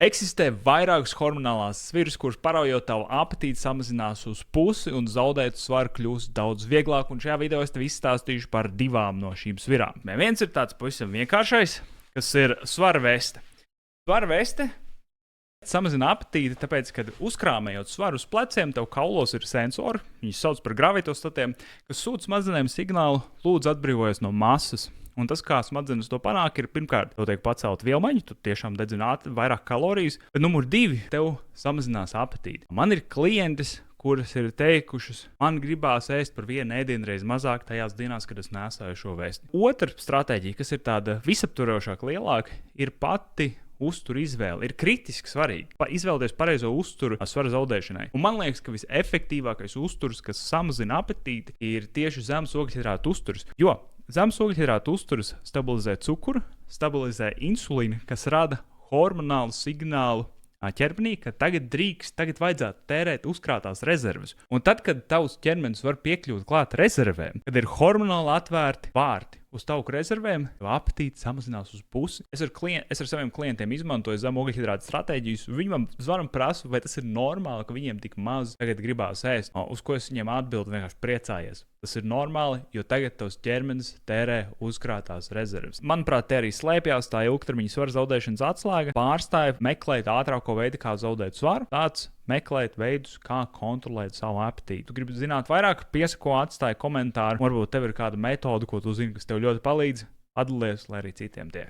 Eksistē vairākas hormonālās sviras, kuras paraujot tavu apetīti samazinās uz pusi un zaudēt svaru kļūst daudz vieglāk, un šajā video es tev izstāstīšu par divām no šīm svirām. Viens ir tāds pavisam vienkāršais, kas ir svara veste. Svara veste samazina apetīti, tāpēc, kad uzkrāmējot svaru uz pleciem, tev kaulos ir sensori, viņus sauc par gravitostatiem, kas sūta smadzenēm signālu lūdzu atbrīvojies no masas. Un tas, kā smadzenes to panāk, ir pirmkārt, tev tiek pacelt vielmaņa, tu tiešām dedzini vairāk kalorijas, bet numur 2, tev samazinās apetīti. Man ir klientes, kuras ir teikušas, man gribās ēst par vienu ēdienreizi mazāk tajās dienās, kad es nesāju šo vēsti. Otra stratēģija, kas ir tāda visaptvarošāka, lielāka, ir pati uzturu izvēle. Ir kritiski svarīgi izvēlēties pareizo uzturu svara zaudēšanai. Un man liekas, ka visefektīvākais uzturs, kas samazina apetīti, ir tieši zemes ogļhidrātu uzturs. Jo zemes ogļhidrātu uzturs stabilizē cukuru, stabilizē insulīnu, kas rada hormonālu signālu ķermenī, ka tagad vajadzētu tērēt uzkrātās rezerves. Un tad, kad tavs ķermenis var piekļūt klāt rezervēm, kad ir hormonāli atvērti vārti uz tauku rezervēm, apetīti samazinās uz pusi. Es ar saviem klientiem izmantoju zemu ogļhidrātu stratēģijas. Viņi man zvana un prasa, vai tas ir normāli, ka viņiem tik maz tagad gribās ēst. Uz ko es viņiem atbildu, vienkārši priecājies. Tas ir normāli, jo tagad tavs ķermenis tērē uzkrātās rezerves. Manuprāt, te arī slēpjas tā ilgtermiņa svara zaudēšanas atslēga. Pārstāj meklēt ātrāko veidu, kā zaudēt svaru. Tāds meklēt veidus, kā kontrolēt savu apetīti. Tu gribi zināt vairāk, piesako, atstāj komentāru. Varbūt tev ir kāda metode, ko tu zini, kas tev ļoti palīdz. Atdalies, lai arī citiem tiek.